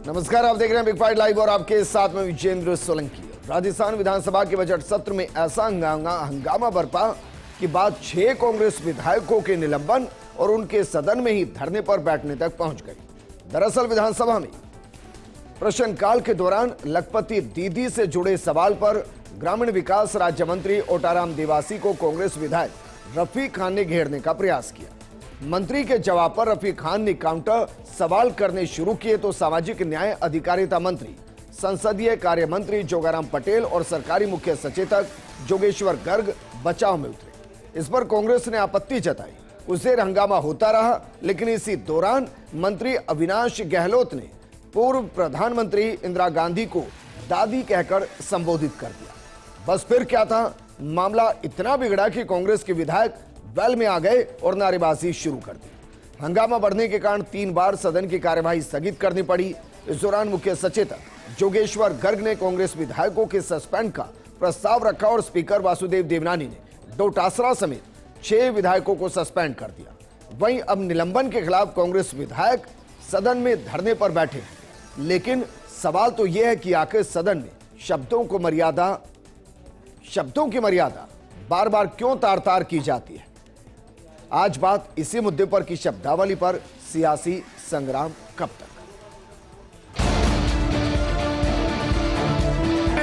नमस्कार, आप देख रहे हैं बिग फाइट लाइव और आपके साथ में विजेंद्र सोलंकी। राजस्थान विधानसभा के बजट सत्र में ऐसा हंगामा बरपा कि बात 6 कांग्रेस विधायकों के निलंबन और उनके सदन में ही धरने पर बैठने तक पहुंच गई। दरअसल विधानसभा में प्रश्नकाल के दौरान लखपति दीदी से जुड़े सवाल पर ग्रामीण विकास राज्य मंत्री ओटाराम देवासी को कांग्रेस विधायक रफीक खान ने घेरने का प्रयास किया। मंत्री के जवाब पर रफीक खान ने काउंटर सवाल करने शुरू किए तो सामाजिक न्याय अधिकारिता मंत्री, संसदीय कार्य मंत्री जोगाराम पटेल और सरकारी मुख्य सचेतक जोगेश्वर गर्ग बचाव में उतरे। इस पर कांग्रेस ने आपत्ति जताई। कुछ देर हंगामा होता रहा, लेकिन इसी दौरान मंत्री अविनाश गहलोत ने पूर्व प्रधानमंत्री इंदिरा गांधी को दादी कहकर संबोधित कर दिया। बस फिर क्या था, मामला इतना बिगड़ा कि कांग्रेस के विधायक वेल में आ गए और नारेबाजी शुरू कर दी। हंगामा बढ़ने के कारण 3 बार सदन की कार्यवाही स्थगित करनी पड़ी। इस दौरान मुख्य सचेतक जोगेश्वर गर्ग ने कांग्रेस विधायकों के सस्पेंड का प्रस्ताव रखा और स्पीकर वासुदेव देवनानी ने डोटासरा समेत 6 विधायकों को सस्पेंड कर दिया। वहीं अब निलंबन के खिलाफ कांग्रेस विधायक सदन में धरने पर बैठे हैं। लेकिन सवाल तो यह है कि आखिर सदन में शब्दों की मर्यादा बार बार क्यों तार तार की जाती है। आज बात इसी मुद्दे पर की शब्दावली पर सियासी संग्राम कब तक।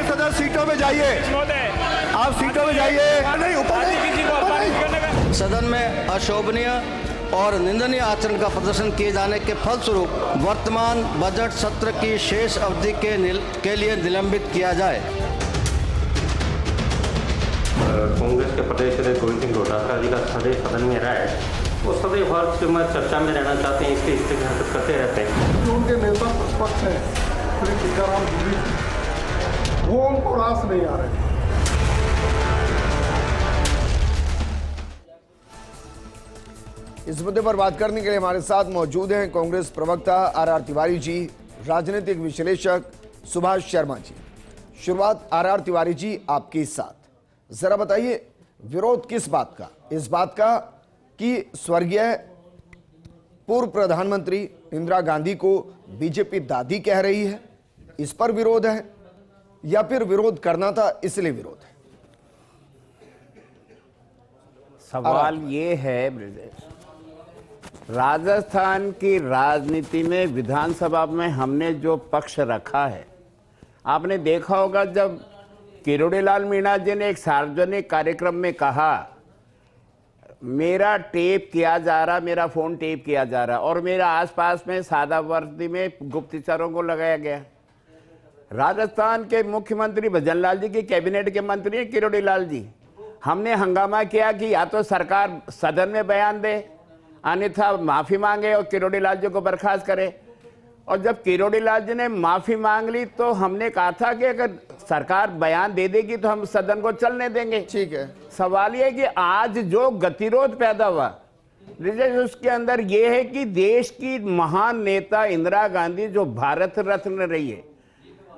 सदर सीटों में जाइए, आप सीटों में जाइए। सदन में अशोभनीय और निंदनीय आचरण का प्रदर्शन किए जाने के फलस्वरूप वर्तमान बजट सत्र की शेष अवधि के लिए निलंबित किया जाए। कांग्रेस के प्रदेश अध्यक्ष गोविंद सिंह डोटासरा जी का सदैव सदन में रहा है, वो सदैव हर चर्चा में रहना चाहते हैं, इसके इस तरह की हरकत करते रहते हैं। जो उनके नेता प्रतिपक्ष हैं श्री टीकाराम जूली, वो उनको रास नहीं आ रहे। इस मुद्दे पर बात करने के लिए हमारे साथ मौजूद हैं कांग्रेस प्रवक्ता आर तिवारी जी, राजनीतिक विश्लेषक सुभाष शर्मा जी। शुरुआत आर तिवारी जी आपके साथ, जरा बताइए विरोध किस बात का? इस बात का कि स्वर्गीय पूर्व प्रधानमंत्री इंदिरा गांधी को बीजेपी दादी कह रही है, इस पर विरोध है, या फिर विरोध करना था इसलिए विरोध है? सवाल ये है ब्रिजेश, राजस्थान की राजनीति में विधानसभा में हमने जो पक्ष रखा है, आपने देखा होगा जब किरोड़ीलाल मीणा जी ने एक सार्वजनिक कार्यक्रम में कहा मेरा टेप किया जा रहा, मेरा फोन टेप किया जा रहा, और मेरा आसपास में सादा वर्दी में गुप्तचरों को लगाया गया। राजस्थान के मुख्यमंत्री भजनलाल जी की कैबिनेट के मंत्री हैं किरोड़ीलाल जी। हमने हंगामा किया कि या तो सरकार सदन में बयान दे, अन्यथा माफी मांगे और किरोड़ीलाल जी को बर्खास्त करे। और जब किरोड़ीलाल जी ने माफी मांग ली तो हमने कहा था कि अगर सरकार बयान दे देगी तो हम सदन को चलने देंगे। ठीक है। सवाल ये कि आज जो गतिरोध पैदा हुआ उसके अंदर ये है कि देश की महान नेता इंदिरा गांधी जो भारत रत्न रही है,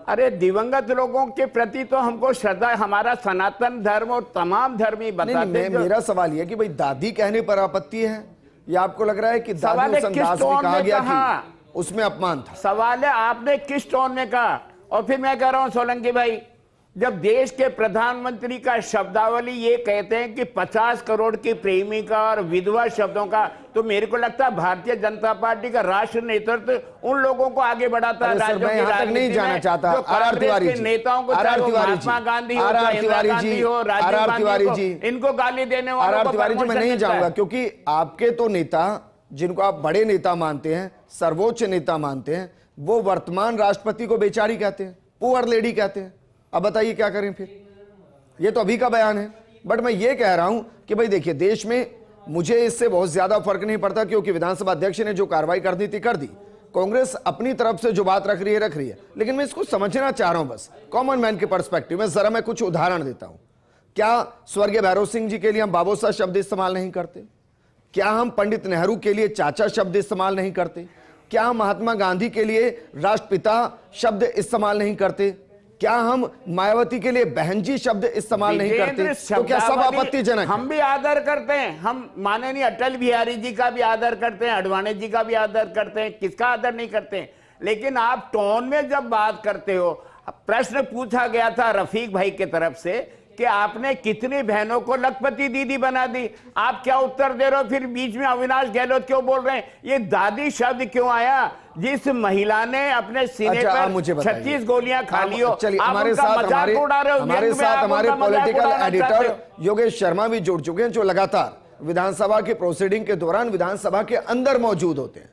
अरे दिवंगत लोगों के प्रति तो हमको श्रद्धा, हमारा सनातन धर्म और तमाम धर्म ही बताते हैं। मेरा सवाल ये है कि भाई दादी कहने पर आपत्ति है, या आपको लग रहा है कि दादी उस अंदाज में कहा गया कि उसमें अपमान था? सवाल है आपने किस टोन में कहा। और फिर मैं कह रहा हूं सोलंकी भाई, जब देश के प्रधानमंत्री का शब्दावली ये कहते हैं कि 50 करोड़ की प्रेमिका और विधवा शब्दों का, तो मेरे को लगता है भारतीय जनता पार्टी का राष्ट्र नेतृत्व उन लोगों को आगे बढ़ाता है। नहीं जाना चाहता आर तिवारी जी, नेताओं को, महात्मा गांधी हो, इंदिरा गांधी हो, राजीव गांधी हो, इनको गाली देने वालों को तिवारी जी मैं नहीं जाऊंगा, क्योंकि आपके तो नेता जिनको आप बड़े नेता मानते हैं, सर्वोच्च नेता मानते हैं, वो वर्तमान राष्ट्रपति को बेचारी कहते हैं, पुअर लेडी कहते हैं। अब बताइए क्या करें फिर? ये तो अभी का बयान है। बट मैं ये कह रहा हूं कि भाई देखिए, देश में मुझे इससे बहुत ज्यादा फर्क नहीं पड़ता, क्योंकि विधानसभा अध्यक्ष ने जो कार्रवाई करनी थी कर दी। कांग्रेस अपनी तरफ से जो बात रख रही है, लेकिन मैं इसको समझना चाह रहा हूं बस कॉमन मैन के पर्सपेक्टिव में। जरा मैं कुछ उदाहरण देता हूं। क्या स्वर्गीय भैरव सिंह जी के लिए हम बाबूसा शब्द इस्तेमाल नहीं करते? क्या हम पंडित नेहरू के लिए चाचा शब्द इस्तेमाल नहीं करते? क्या हम महात्मा गांधी के लिए राष्ट्रपिता शब्द इस्तेमाल नहीं करते? क्या हम मायावती के लिए बहन जी शब्द इस्तेमाल नहीं करते? तो क्या सब आपत्तिजनक? हम भी आदर करते हैं, हम माननीय अटल बिहारी जी का भी आदर करते हैं, अडवाणी जी का भी आदर करते हैं, किसका आदर नहीं करते हैं? लेकिन आप टोन में जब बात करते हो, प्रश्न पूछा गया था रफीक भाई की तरफ से कि आपने कितनी बहनों को लखपति दीदी बना दी, आप क्या उत्तर दे रहे हो? फिर बीच में अविनाश गहलोत क्यों बोल रहे हैं? ये दादी शब्द क्यों आया? जिस महिला ने अपने सीने पर 36 गोलियां खा ली हो, चलिए हमारे साथ हमारे पॉलिटिकल एडिटर योगेश शर्मा भी जुड़ चुके हैं, जो लगातार विधानसभा के प्रोसीडिंग के दौरान विधानसभा के अंदर मौजूद होते हैं।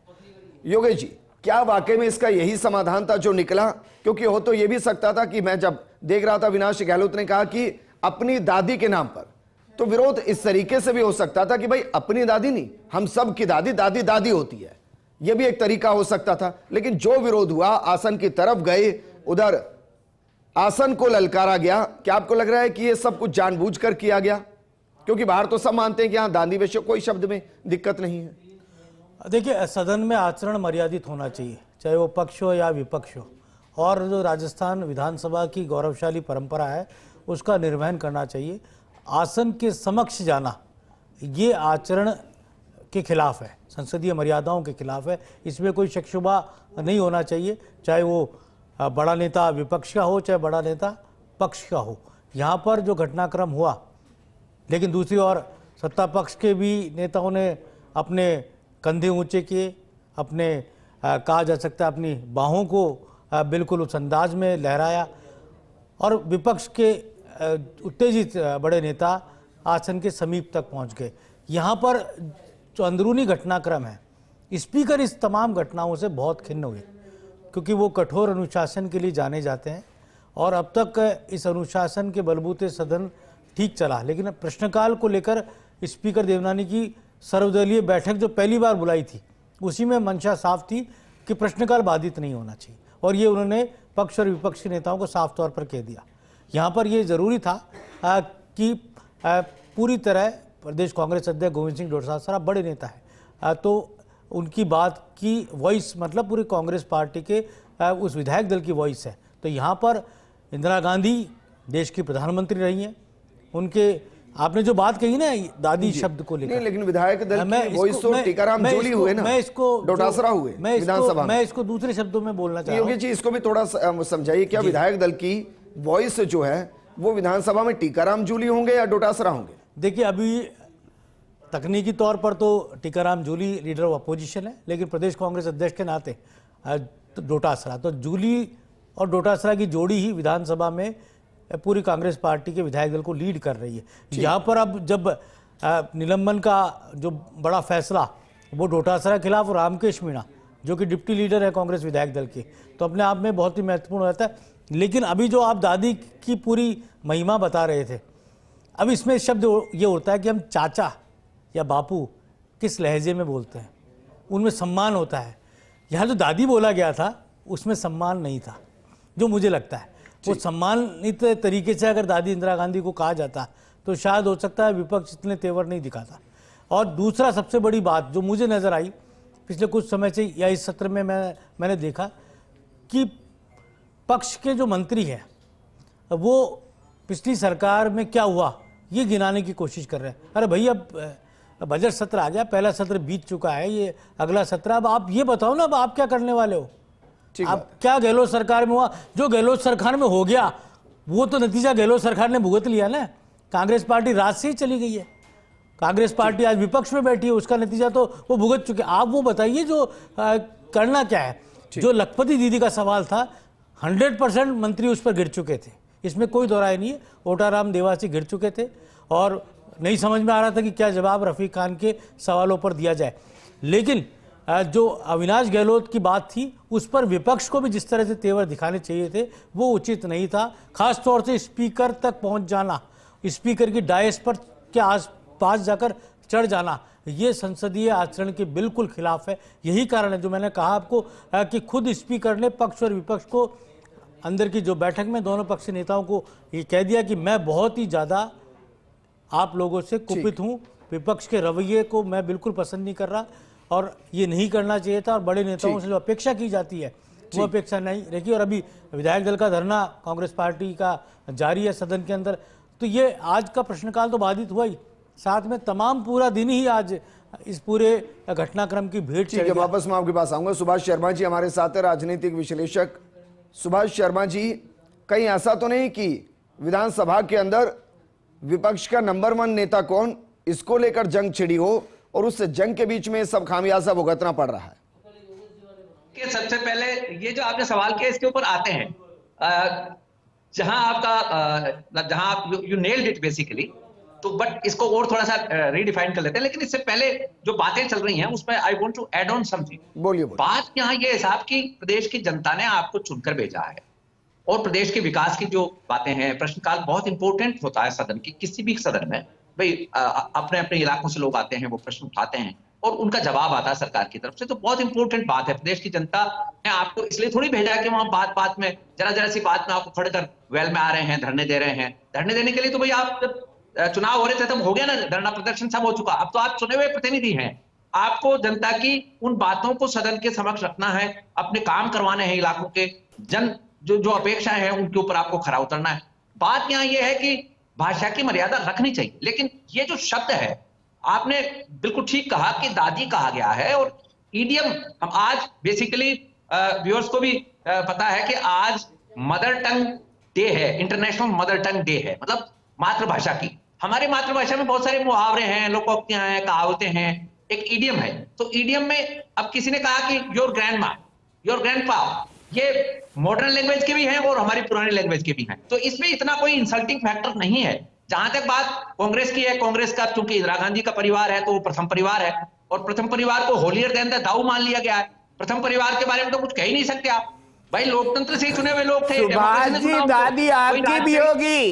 योगेश जी, क्या वाकई में इसका यही समाधान था जो निकला? क्योंकि हो तो यह भी सकता था कि मैं जब देख रहा था अविनाश गहलोत ने कहा कि अपनी दादी के नाम पर, तो विरोध इस तरीके से भी हो सकता था कि भाई अपनी दादी नहीं, हम सब की दादी दादी दादी होती है, यह भी एक तरीका हो सकता था। लेकिन जो विरोध हुआ, आसन की तरफ गए, उधर आसन को ललकारा गया। क्या आपको लग रहा है कि यह सब कुछ जानबूझकर किया गया? क्योंकि बाहर तो सब मानते हैं कि यहां दादी वैश्य कोई शब्द में दिक्कत नहीं है। देखिए, सदन में आचरण मर्यादित होना चाहिए, चाहे वो पक्ष हो या विपक्ष हो, और जो राजस्थान विधानसभा की गौरवशाली परंपरा है उसका निर्वहन करना चाहिए। आसन के समक्ष जाना ये आचरण के खिलाफ है, संसदीय मर्यादाओं के खिलाफ है। इसमें कोई शक शुबा नहीं होना चाहिए, चाहे वो बड़ा नेता विपक्ष का हो चाहे बड़ा नेता पक्ष का हो। यहाँ पर जो घटनाक्रम हुआ, लेकिन दूसरी ओर सत्ता पक्ष के भी नेताओं ने अपने कंधे ऊंचे किए, अपने कहा जा सकता है अपनी बाहों को बिल्कुल उस अंदाज में लहराया, और विपक्ष के उत्तेजित बड़े नेता आसन के समीप तक पहुंच गए। यहाँ पर जो अंदरूनी घटनाक्रम है, स्पीकर इस तमाम घटनाओं से बहुत खिन्न हुए, क्योंकि वो कठोर अनुशासन के लिए जाने जाते हैं और अब तक इस अनुशासन के बलबूते सदन ठीक चला। लेकिन प्रश्नकाल को लेकर स्पीकर देवनानी की सर्वदलीय बैठक जो पहली बार बुलाई थी, उसी में मंशा साफ थी कि प्रश्नकाल बाधित नहीं होना चाहिए, और ये उन्होंने पक्ष और विपक्ष के नेताओं को साफ तौर पर कह दिया। यहाँ पर ये ज़रूरी था कि पूरी तरह प्रदेश कांग्रेस अध्यक्ष गोविंद सिंह डोटासरा बड़े नेता है, तो उनकी बात की वॉइस मतलब पूरी कांग्रेस पार्टी के उस विधायक दल की वॉइस है। तो यहाँ पर इंदिरा गांधी देश की प्रधानमंत्री रही हैं, उनके आपने जो बात कही ना दादी शब्द को लेकर, लेकिन विधायक दल की वॉइस तो टीकाराम जूली हुए ना, मैं इसको डोटासरा हुए विधानसभा। मैं इसको दूसरे शब्दों में बोलना चाहता हूं। योगी जी, इसको भी थोड़ा समझाइए, क्या विधायक दल की वॉइस जो है वो विधानसभा में टीकाराम जूली होंगे या डोटासरा होंगे? देखिए, अभी तकनीकी तौर पर तो Tikaram Jully leader of opposition है, लेकिन प्रदेश कांग्रेस अध्यक्ष के नाते डोटासरा, तो जूली और डोटासरा की जोड़ी ही विधानसभा में पूरी कांग्रेस पार्टी के विधायक दल को लीड कर रही है। यहाँ पर अब जब निलंबन का जो बड़ा फैसला वो डोटासरा के खिलाफ, रामकेश मीणा जो कि डिप्टी लीडर है कांग्रेस विधायक दल के, तो अपने आप में बहुत ही महत्वपूर्ण रहता है। लेकिन अभी जो आप दादी की पूरी महिमा बता रहे थे, अब इसमें शब्द ये उड़ता है कि हम चाचा या बापू किस लहजे में बोलते हैं, उनमें सम्मान होता है। यहाँ जो दादी बोला गया था उसमें सम्मान नहीं था, जो मुझे लगता है वो सम्मानित तरीके से अगर दादी इंदिरा गांधी को कहा जाता तो शायद हो सकता है विपक्ष इतने तेवर नहीं दिखाता। और दूसरा सबसे बड़ी बात जो मुझे नज़र आई पिछले कुछ समय से या इस सत्र में मैंने देखा कि पक्ष के जो मंत्री हैं वो पिछली सरकार में क्या हुआ ये गिनाने की कोशिश कर रहे हैं। अरे भैया, अब बजट सत्र आ गया, पहला सत्र बीत चुका है, ये अगला सत्र, अब आप ये बताओ ना, अब आप क्या करने वाले हो? अब क्या गहलोत सरकार में हुआ? जो गहलोत सरकार में हो गया वो तो नतीजा गहलोत सरकार ने भुगत लिया ना। कांग्रेस पार्टी राज से ही चली गई है, कांग्रेस पार्टी आज विपक्ष में बैठी है, उसका नतीजा तो वो भुगत चुके। आप वो बताइए जो करना क्या है। जो लखपति दीदी का सवाल था, 100% मंत्री उस पर गिर चुके थे, इसमें कोई दो राय नहीं है। ओटाराम देवासी गिर चुके थे और नहीं समझ में आ रहा था कि क्या जवाब रफीक खान के सवालों पर दिया जाए। लेकिन जो अविनाश गहलोत की बात थी उस पर विपक्ष को भी जिस तरह से तेवर दिखाने चाहिए थे वो उचित नहीं था। खास तौर से स्पीकर तक पहुंच जाना, स्पीकर की डायस पर के आस पास जाकर चढ़ जाना, ये संसदीय आचरण के बिल्कुल खिलाफ है। यही कारण है जो मैंने कहा आपको कि खुद स्पीकर ने पक्ष और विपक्ष को अंदर की जो बैठक में दोनों पक्ष नेताओं को ये कह दिया कि मैं बहुत ही ज़्यादा आप लोगों से कुपित हूँ, विपक्ष के रवैये को मैं बिल्कुल पसंद नहीं कर रहा और ये नहीं करना चाहिए था। और बड़े नेताओं से जो अपेक्षा की जाती है वो अपेक्षा नहीं रखी। और अभी विधायक दल का धरना कांग्रेस पार्टी का जारी है सदन के अंदर, तो ये आज का प्रश्नकाल तो बाधित हुआ ही, साथ में तमाम पूरा दिन ही आज इस पूरे घटनाक्रम की भेंट ठीक है, वापस मैं आपके पास आऊंगा। सुभाष शर्मा जी हमारे साथ है, राजनीतिक विश्लेषक। सुभाष शर्मा जी, कहीं ऐसा तो नहीं कि विधानसभा के अंदर विपक्ष का नंबर 1 नेता कौन, इसको लेकर जंग छिड़ी हो और उस जंग के बीच में सब खामियाजा भुगतना पड़ रहा है? कि सबसे पहले ये जो आपने सवाल किया इसके ऊपर आते हैं, जहां आपका जहां आप यू नेल्ड इट बेसिकली, तो बट इसको और थोड़ा सा रीडिफाइन कर लेते हैं। लेकिन इससे पहले जो बातें चल रही हैं उसमें I want to add on something. बोलिए। बात यहाँ ये है साहब कि प्रदेश की जनता ने आपको चुनकर भेजा है और प्रदेश के विकास की जो बातें हैं, प्रश्नकाल बहुत इंपॉर्टेंट होता है सदन की, किसी भी सदन में भाई अपने अपने इलाकों से लोग आते हैं, वो प्रश्न उठाते हैं और उनका जवाब आता है सरकार की तरफ से, तो बहुत इंपॉर्टेंट बात है। प्रदेश की जनता ने आपको इसलिए थोड़ी भेजा है कि वहां बात बात में जरा सी बात में आपको खड़े कर वेल में आ रहे हैं, धरने दे रहे हैं। धरने देने के लिए तो भाई आप जब चुनाव हो रहे थे तब हो गया ना, धरना प्रदर्शन सब हो चुका। अब तो आप चुने हुए प्रतिनिधि हैं, आपको जनता की उन बातों को सदन के समक्ष रखना है, अपने काम करवाने हैं, इलाकों के जन जो अपेक्षाएं हैं उनके ऊपर आपको खरा उतरना है। बात यहाँ ये है कि भाषा की मर्यादा रखनी चाहिए, लेकिन ये जो शब्द है आपने बिल्कुल ठीक कहा कि दादी कहा गया है, और ईडीएम हम आज बेसिकली व्यूअर्स को भी पता है कि आज मदर टंग डे है, इंटरनेशनल मदर टंग डे है, मतलब मातृभाषा की। हमारी मातृभाषा में बहुत सारे मुहावरे हैं, लोकोक्तियां हैं, कहावतें हैं, एक ईडीएम है। तो ईडीएम में अब किसी ने कहा कि योर ग्रैंडमा, योर ग्रैंडपा, ये मॉडर्न लैंग्वेज के भी हैं और हमारी पुरानी लैंग्वेज के भी हैं, तो इसमें इतना कोई इंसल्टिंग फैक्टर नहीं है। जहां तक बात कांग्रेस की है, कांग्रेस का चूंकि इंदिरा गांधी का परिवार है तो वो प्रथम परिवार है, और प्रथम परिवार को होलियर देन द दाऊ मान लिया गया है। प्रथम परिवार के बारे में तो कुछ कह ही नहीं सकते आप, भाई लोकतंत्र से ही चुने हुए लोग थे। सुभाष जी, दादी आपकी भी होगी,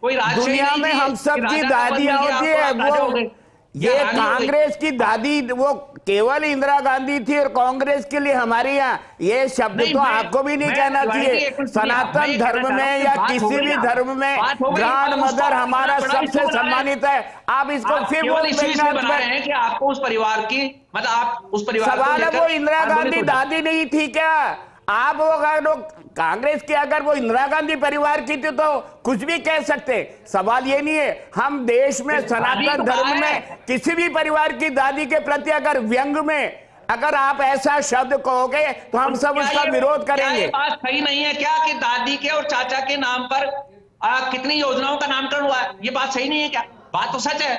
कोई दुनिया में हम सब की दादियां होती है। वो ये कांग्रेस की दादी वो केवल इंदिरा गांधी थी, और कांग्रेस के लिए हमारे यहाँ ये शब्द तो आपको भी नहीं कहना चाहिए। सनातन धर्म में या किसी भी धर्म में ग्रैंड मदर हमारा सबसे सम्मानित है। आप इसको फिर बना रहे हैं कि आपको उस परिवार की, मतलब आप उस परिवार, सवाल है वो इंदिरा गांधी दादी नहीं थी क्या? आप अगर कांग्रेस की अगर वो इंदिरा गांधी परिवार की थी तो कुछ भी कह सकते। सवाल ये नहीं है, हम देश में सनातन धर्म में किसी भी परिवार की दादी के प्रति अगर व्यंग में अगर आप ऐसा शब्द कहोगे तो हम सब उसका विरोध करेंगे। बात सही नहीं है क्या कि दादी के और चाचा के नाम पर कितनी योजनाओं का नामकरण हुआ है? ये बात सही नहीं है क्या? बात तो सच है।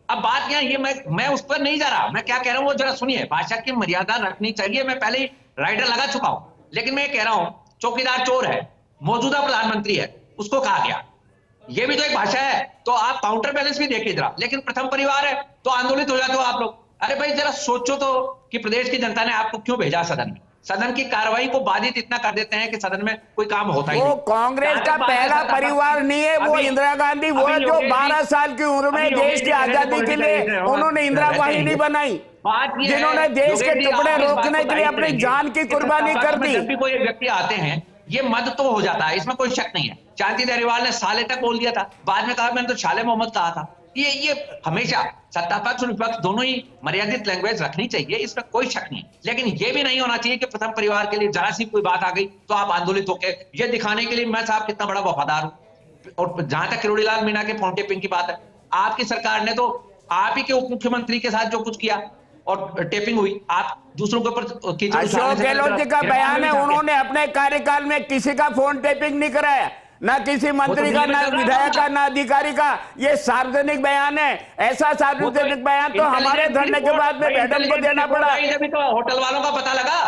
अब बात यहाँ ये मैं उस पर नहीं जा रहा, मैं क्या कह रहा हूँ वो जरा सुनिए। भाषा की मर्यादा रखनी चाहिए, मैं पहले ही राइडर लगा चुका हूं, लेकिन मैं कह रहा हूं चौकीदार चोर है, मौजूदा प्रधानमंत्री है, उसको कहा गया, ये भी तो एक भाषा है। तो आप काउंटर बैलेंस भी देखिए जरा। लेकिन प्रथम परिवार है तो आंदोलित हो जाते हो आप लोग। अरे भाई जरा सोचो तो कि प्रदेश की जनता ने आपको क्यों भेजा सदन में। सदन की कार्रवाई को बाधित इतना कर देते हैं कि सदन में कोई काम होता ही नहीं। वो कांग्रेस का पहला परिवार नहीं है, वो इंदिरा गांधी, वो जो 12 साल की उम्र में देश की आजादी के लिए उन्होंने इंदिरा वाहिनी बनाई, जिन्होंने देश के टुकड़े रोकने के लिए अपनी जान की कुर्बानी कर दी। जब भी कोई व्यक्ति आते हैं ये मद तो हो जाता है, इसमें कोई शक नहीं है। शांति धारीवाल ने साले तक बोल दिया था, बाद में कहा मैंने तो शाले मोहम्मद कहा था। ये हमेशा सत्ता पक्ष और विपक्ष दोनों ही मर्यादित लैंग्वेज रखनी चाहिए, इसमें कोई शक नहीं। लेकिन ये भी नहीं होना चाहिए कि प्रथम परिवार के लिए जरा सी कोई बात आ गई तो आप आंदोलित होकर ये दिखाने के लिए मैं साहब कितना बड़ा वफादार हूं। और जहां तक किरोड़ीलाल मीणा के फोन टेपिंग की बात है, आपकी सरकार ने तो आप ही के उप मुख्यमंत्री के साथ जो कुछ किया और टेपिंग हुई, आप दूसरों के ऊपर अशोक गहलोत जी का बयान है, उन्होंने अपने कार्यकाल में किसी का फोन टेपिंग नहीं कराया, ना किसी मंत्री का, ना विधायक का, ना अधिकारी का। ये सार्वजनिक बयान है। ऐसा सार्वजनिक बयान तो हमारे धरने के बाद में मैडम को देना पड़ा। जब तो होटल वालों का पता लगा,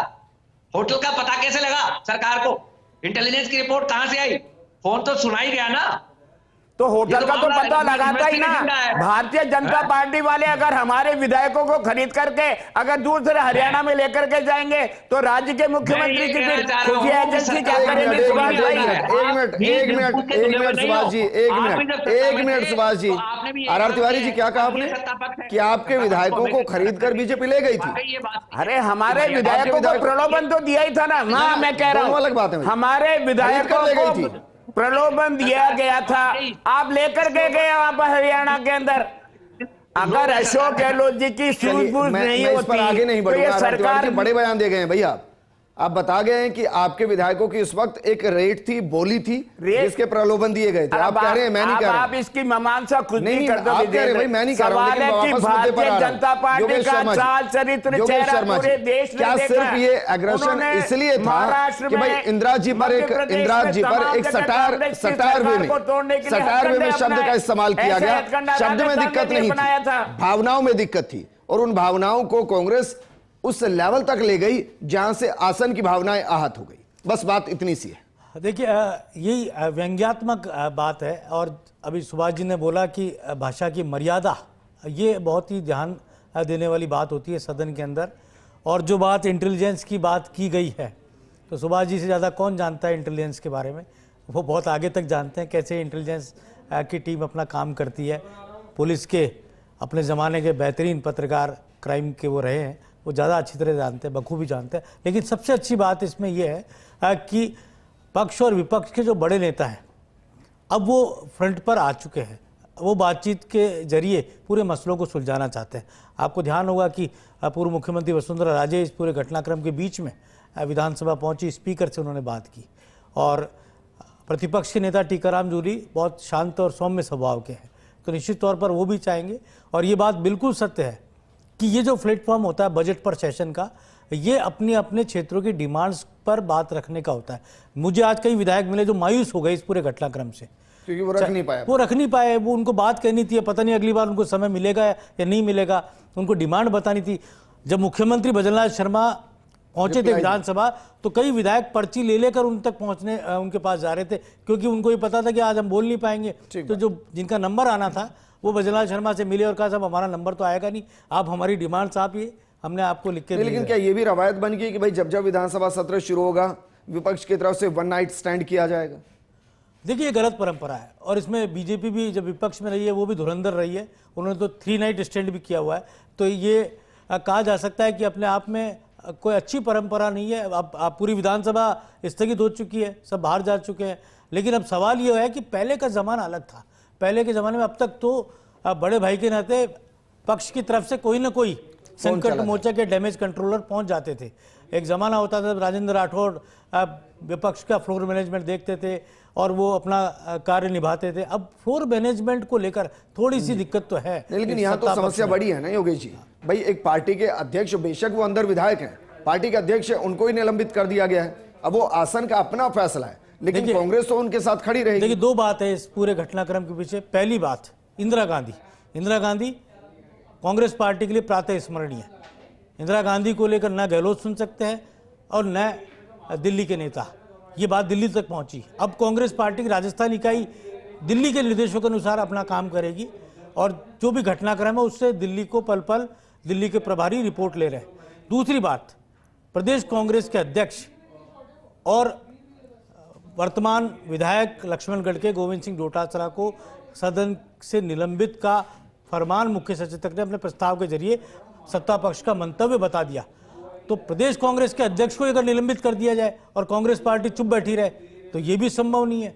होटल का पता कैसे लगा सरकार को? इंटेलिजेंस की रिपोर्ट कहां से आई? फोन तो सुना ही गया ना। तो होटल का तो पता लगाता ही ना। भारतीय जनता पार्टी वाले अगर हमारे विधायकों को खरीद करके अगर दूसरे हरियाणा में लेकर के जाएंगे तो राज्य के मुख्यमंत्री की फिर खुफिया एजेंसी क्या करेंगे? एक मिनट सुभाष जी, आर तिवारी जी, क्या कहा आपने कि आपके विधायकों को खरीद कर बीजेपी ले गई थी? अरे हमारे विधायकों को प्रलोभन तो दिया ही था ना। हाँ, मैं कह रहा हूँ अलग बात है, हमारे विधायकों को प्रलोभन दिया गया था, आप लेकर के गए वहां पर हरियाणा के अंदर। अगर अशोक गहलोत जी की सूझबूझ नहीं होती आगे नहीं तो ये सरकार बड़े बयान दे गए हैं भैया। आप बता गए हैं कि आपके विधायकों की इस वक्त एक रेट थी, बोली थी, जिसके प्रलोभन दिए गए थे। आप कह रहे हैं, मैं नहीं कह रहा। आप इसकी मीमांसा खुद नहीं कर आप कह रहे हैं भाई, मैं नहीं कह रहा हूं, लेकिन वापस मुद्दे पर आ रहा हूं। जनता पार्टी का चाल चरित्र चेहरा पूरे देश ने क्या देखा। सिर्फ ये एग्रेशन इसलिए था कि भाई इंदिरा जी पर एक सटार वे में शब्द का इस्तेमाल किया गया। शब्द में दिक्कत नहीं थी, भावनाओं में दिक्कत थी, और उन भावनाओं को कांग्रेस उस लेवल तक ले गई जहां से आसन की भावनाएं आहत हो गई। बस बात इतनी सी है। देखिए, यही व्यंग्यात्मक बात है। और अभी सुभाष जी ने बोला कि भाषा की मर्यादा, ये बहुत ही ध्यान देने वाली बात होती है सदन के अंदर। और जो बात इंटेलिजेंस की बात की गई है, तो सुभाष जी से ज़्यादा कौन जानता है इंटेलिजेंस के बारे में? वो बहुत आगे तक जानते हैं कैसे इंटेलिजेंस की टीम अपना काम करती है। पुलिस के अपने ज़माने के बेहतरीन पत्रकार क्राइम के वो रहे हैं, वो ज़्यादा अच्छी तरह जानते हैं, बखूबी जानते हैं। लेकिन सबसे अच्छी बात इसमें यह है कि पक्ष और विपक्ष के जो बड़े नेता हैं, अब वो फ्रंट पर आ चुके हैं। वो बातचीत के जरिए पूरे मसलों को सुलझाना चाहते हैं। आपको ध्यान होगा कि पूर्व मुख्यमंत्री वसुंधरा राजे इस पूरे घटनाक्रम के बीच में विधानसभा पहुंची, स्पीकर से उन्होंने बात की। और प्रतिपक्ष के नेता टीकाराम जूली बहुत शांत और सौम्य स्वभाव के हैं, तो निश्चित तौर पर वो भी चाहेंगे। और ये बात बिल्कुल सत्य है कि ये जो प्लेटफॉर्म होता है बजट पर सेशन का, ये अपने अपने क्षेत्रों की डिमांड्स पर बात रखने का होता है। मुझे आज कई विधायक मिले जो मायूस हो गए इस पूरे घटनाक्रम से, क्योंकि वो रख नहीं पाए। वो उनको बात कहनी थी, पता नहीं अगली बार उनको समय मिलेगा या नहीं मिलेगा, उनको डिमांड बतानी थी। जब मुख्यमंत्री भजनलाल शर्मा पहुंचे थे विधानसभा, तो कई विधायक पर्ची ले लेकर उन तक पहुंचने उनके पास जा रहे थे, क्योंकि उनको ये पता था कि आज हम बोल नहीं पाएंगे। तो जो जिनका नंबर आना था वो भजनलाल शर्मा से मिले और कहा साहब हमारा नंबर तो आएगा नहीं, आप हमारी डिमांड्स आप ये हमने आपको लिख के। लेकिन क्या ये भी रवायत बन गई कि भाई जब जब विधानसभा सत्र शुरू होगा विपक्ष की तरफ से वन नाइट स्टैंड किया जाएगा? देखिए, ये गलत परंपरा है। और इसमें बीजेपी भी जब विपक्ष में रही है वो भी धुरंधर रही है, उन्होंने तो 3 नाइट स्टैंड भी किया हुआ है। तो ये कहा जा सकता है कि अपने आप में कोई अच्छी परंपरा नहीं है। अब पूरी विधानसभा स्थगित हो चुकी है, सब बाहर जा चुके हैं। लेकिन अब सवाल ये है कि पहले का ज़माना अलग था। पहले के ज़माने में अब तक तो बड़े भाई के नाते पक्ष की तरफ से कोई ना कोई संकट मोर्चा के डैमेज कंट्रोलर पहुंच जाते थे। एक ज़माना होता था राजेंद्र राठौड़ विपक्ष का फ्लोर मैनेजमेंट देखते थे और वो अपना कार्य निभाते थे। अब फ्लोर मैनेजमेंट को लेकर थोड़ी सी दिक्कत तो है। लेकिन यहाँ तो समस्या बड़ी है ना योगेश जी, भाई एक पार्टी के अध्यक्ष, बेशक वो अंदर विधायक हैं, पार्टी के अध्यक्ष है, उनको ही निलंबित कर दिया गया है। अब वो आसन का अपना फैसला है, लेकिन कांग्रेस तो उनके साथ खड़ी रहेगी। देखिए, 2 बात है इस पूरे घटनाक्रम के पीछे। पहली बात, इंदिरा गांधी कांग्रेस पार्टी के लिए प्रातः स्मरणीय है। इंदिरा गांधी को लेकर न गहलोत सुन सकते हैं और न दिल्ली के नेता। ये बात दिल्ली तक पहुंची। अब कांग्रेस पार्टी की राजस्थान इकाई दिल्ली के निर्देशों के अनुसार अपना काम करेगी और जो भी घटनाक्रम है उससे दिल्ली को पल पल दिल्ली के प्रभारी रिपोर्ट ले रहे हैं। दूसरी बात, प्रदेश कांग्रेस के अध्यक्ष और वर्तमान विधायक लक्ष्मणगढ़ के गोविंद सिंह डोटासरा को सदन से निलंबित का फरमान मुख्य सचेतक ने अपने प्रस्ताव के जरिए सत्ता पक्ष का मंतव्य बता दिया। तो प्रदेश कांग्रेस के अध्यक्ष को अगर निलंबित कर दिया जाए और कांग्रेस पार्टी चुप बैठी रहे तो ये भी संभव नहीं है।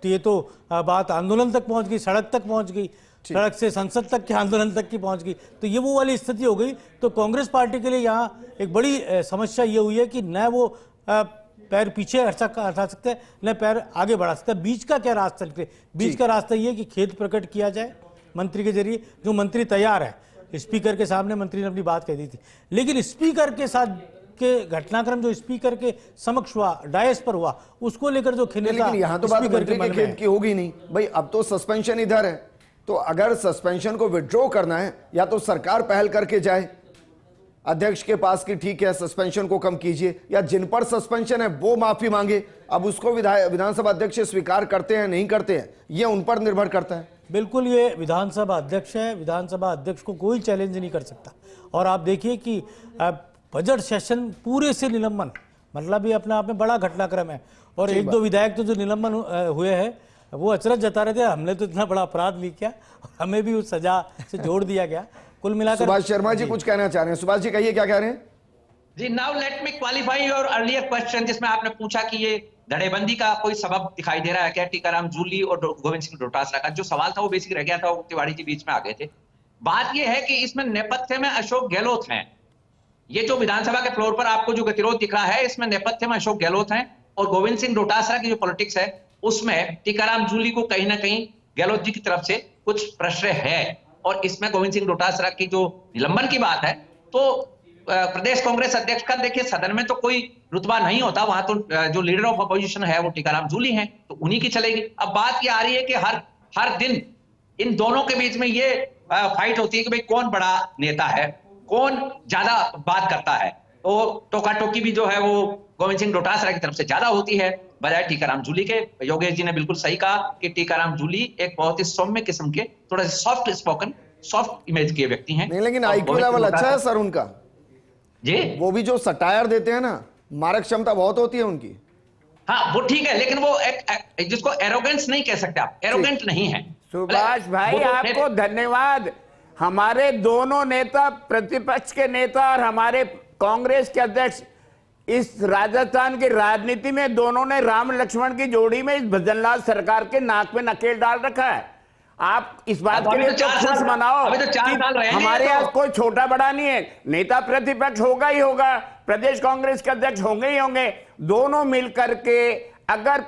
तो ये तो बात आंदोलन तक पहुंच गई, सड़क तक पहुंच गई, सड़क से संसद तक के आंदोलन तक की पहुंच गई। तो ये वो वाली स्थिति हो गई। तो कांग्रेस पार्टी के लिए यहाँ एक बड़ी समस्या ये हुई है कि न वो पैर पीछे हटा सकते हैं न पैर आगे बढ़ा सकते हैं। बीच का क्या रास्ता निकले? बीच का रास्ता ये कि खेद प्रकट किया जाए मंत्री के जरिए। जो मंत्री तैयार है, स्पीकर के सामने मंत्री ने अपनी बात कह दी थी, लेकिन स्पीकर के साथ के घटनाक्रम जो स्पीकर के समक्ष हुआ, डायस पर हुआ, उसको लेकर जो खिन्नता, लेकिन यहाँ तो बात मंत्री के खेद की होगी नहीं भाई। अब तो सस्पेंशन इधर है, तो अगर सस्पेंशन को विड्रॉ करना है या तो सरकार पहल करके जाए अध्यक्ष के पास कि ठीक है सस्पेंशन को कम कीजिए, या जिन पर सस्पेंशन है वो माफी मांगे। अब उसको विधानसभा अध्यक्ष स्वीकार करते हैं नहीं करते हैं, ये उन पर निर्भर करता है। बिल्कुल, ये विधानसभा अध्यक्ष है, विधानसभा अध्यक्ष को कोई चैलेंज नहीं कर सकता। और आप देखिए कि बजट सेशन पूरे से निलंबन, मतलब ये अपने आप में बड़ा घटनाक्रम है। और 1-2 विधायक तो जो निलंबन हुए हैं वो अचरज जता रहे थे, हमने तो इतना बड़ा अपराध नहीं किया, हमें भी उस सजा से जोड़ दिया गया। कुल मिलाकर सुभाष शर्मा जी कुछ कहना चाह रहे हैं। सुभाष जी कहिए, क्या कह रहे हैं? जी, now let me qualify your earlier question, जिसमें आपने पूछा कि ये धड़ेबंदी का कोई सबब दिखाई दे रहा है क्या टीकाराम जूली और गोविंद सिंह डोटासरा का? जो सवाल था वो बेसिक रह गया था, वो तिवारी जी बीच में आ गए थे। बात ये है कि इसमें नेपथ्य में अशोक गहलोत हैं, ये जो विधानसभा के फ्लोर पर आपको जो गतिरोध दिख रहा है, इसमें नेपथ्य में अशोक गहलोत हैं और गोविंद सिंह डोटासरा की जो पॉलिटिक्स है उसमें टीकाराम जूली को कहीं ना कहीं गहलोत जी की तरफ से कुछ प्रश्रय है। और इसमें गोविंद सिंह डोटासरा की जो निलंबन की बात है, तो प्रदेश कांग्रेस अध्यक्ष का देखिए सदन में तो कोई रुतबा नहीं होता, वहां तो जो लीडर ऑफ अपोजिशन है वो टीकाराम जूली हैं, तो उन्हीं की चलेगी। अब बात ये आ रही है कि हर दिन इन दोनों के बीच में ये फाइट होती है कि भाई कौन बड़ा नेता है, कौन ज्यादा बात करता है। तो टोका टोकी भी जो है वो गोविंद सिंह डोटासरा की तरफ से ज्यादा होती है बजाय टीकाराम जूली के। योगेश जी ने बिल्कुल सही कहा कि टीकाराम जूली एक बहुत ही सौम्य किस्म के, थोड़ा सा सॉफ्ट स्पोकन, सॉफ्ट इमेज के व्यक्ति हैं। नहीं, लेकिन आईक्यू लेवल अच्छा है सर उनका जी। वो भी जो सटायर देते हैं ना, मारक क्षमता बहुत होती है उनकी। हाँ वो ठीक है, लेकिन वो एक जिसको एरोगेंस नहीं कह सकते आप, एरोगेंट नहीं है। सुभाष भाई आपको धन्यवाद। हमारे दोनों नेता, प्रतिपक्ष के नेता और हमारे कांग्रेस के अध्यक्ष, इस राजस्थान की राजनीति में दोनों ने राम लक्ष्मण की जोड़ी में इस भजनलाल सरकार के नाक में नकेल डाल रखा है। आप इस बात के लिए तो खुश मनाओ कि हमारे यहाँ कोई छोटा बड़ा नहीं है, नेता प्रतिपक्ष होगा ही होगा, प्रदेश कांग्रेस के अध्यक्ष होंगे ही होंगे। दोनों मिलकर के अगर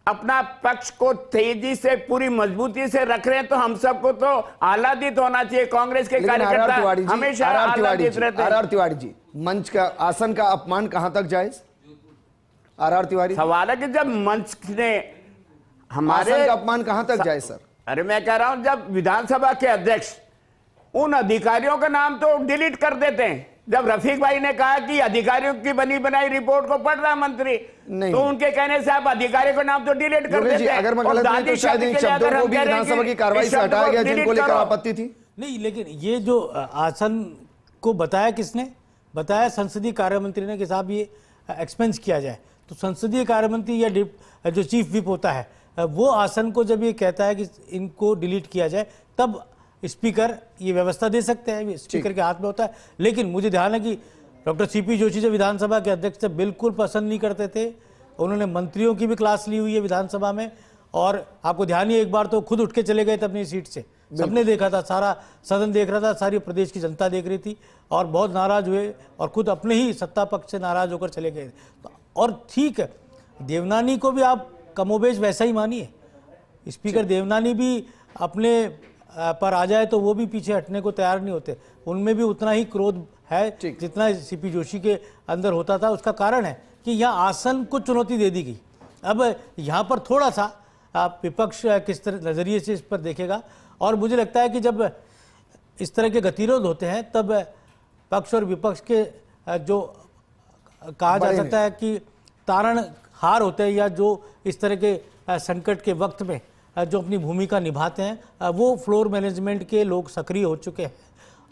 अपना पक्ष को तेजी से, पूरी मजबूती से रख रहे हैं तो हम सबको तो आह्लादित होना चाहिए। कांग्रेस के कार्यकर्ता हमेशा आह्लादित रहते हैं। आर तिवारी जी, मंच का, आसन का अपमान कहां तक जायज? आर तिवारी, सवाल है कि जब मंच ने हमारे आसन का अपमान कहां तक जायज सर? अरे मैं कह रहा हूं, जब विधानसभा के अध्यक्ष उन अधिकारियों का नाम तो डिलीट कर देते हैं। जब रफीक भाई ने कहा कि अधिकारियों की बनी बनाई रिपोर्ट को पढ़ रहा मंत्री, तो उनके कहने से आप अधिकारियों का नाम तो डिलीट कर देते हैं। अगर मैं गलत नहीं तो शायद इन शब्दों को भी विधानसभा की कार्रवाई से हटाया गया जिनको लेकर आपत्ति थी। नहीं, लेकिन ये जो आसन को बताया किसने? बताया संसदीय कार्य मंत्री ने कि साहब ये एक्सपेंस किया जाए। तो संसदीय कार्य मंत्री या जो चीफ विप होता है वो आसन को जब ये कहता है कि इनको डिलीट किया जाए, तब स्पीकर ये व्यवस्था दे सकते हैं, स्पीकर के हाथ में होता है। लेकिन मुझे ध्यान है कि डॉक्टर सीपी जोशी जो विधानसभा के अध्यक्ष थे बिल्कुल पसंद नहीं करते थे। उन्होंने मंत्रियों की भी क्लास ली हुई है विधानसभा में, और आपको ध्यान ही एक बार तो खुद उठ के चले गए थे अपनी सीट से। सबने देखा था, सारा सदन देख रहा था, सारी प्रदेश की जनता देख रही थी, और बहुत नाराज हुए और खुद अपने ही सत्ता पक्ष से नाराज होकर चले गए। और ठीक है, देवनानी को भी आप कमोबेश वैसा ही मानिए। स्पीकर देवनानी भी अपने पर आ जाए तो वो भी पीछे हटने को तैयार नहीं होते। उनमें भी उतना ही क्रोध है जितना सीपी जोशी के अंदर होता था। उसका कारण है कि यहाँ आसन को चुनौती दे दी गई। अब यहाँ पर थोड़ा सा आप विपक्ष किस तरह नज़रिए से इस पर देखेगा, और मुझे लगता है कि जब इस तरह के गतिरोध होते हैं तब पक्ष और विपक्ष के जो कहा जा सकता है कि तारणहार होते हैं, या जो इस तरह के संकट के वक्त में जो अपनी भूमिका निभाते हैं, वो फ्लोर मैनेजमेंट के लोग सक्रिय हो चुके हैं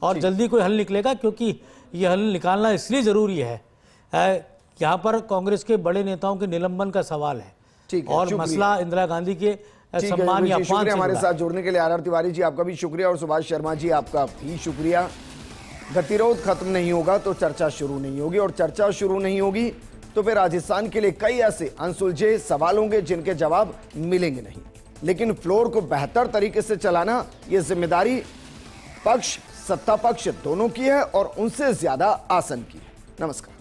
और जल्दी कोई हल निकलेगा। क्योंकि ये हल निकालना इसलिए ज़रूरी है, यहाँ पर कांग्रेस के बड़े नेताओं के निलंबन का सवाल है और मसला इंदिरा गांधी के सम्मान या अपमान से हमारे साथ जुड़ने के लिए आर तिवारी जी आपका भी शुक्रिया, और सुभाष शर्मा जी आपका भी शुक्रिया। गतिरोध खत्म नहीं होगा तो चर्चा शुरू नहीं होगी, और चर्चा शुरू नहीं होगी तो फिर राजस्थान के लिए कई ऐसे अनसुलझे सवाल होंगे जिनके जवाब मिलेंगे नहीं। लेकिन फ्लोर को बेहतर तरीके से चलाना यह जिम्मेदारी पक्ष, सत्ता पक्ष दोनों की है, और उनसे ज्यादा आसन की है। नमस्कार।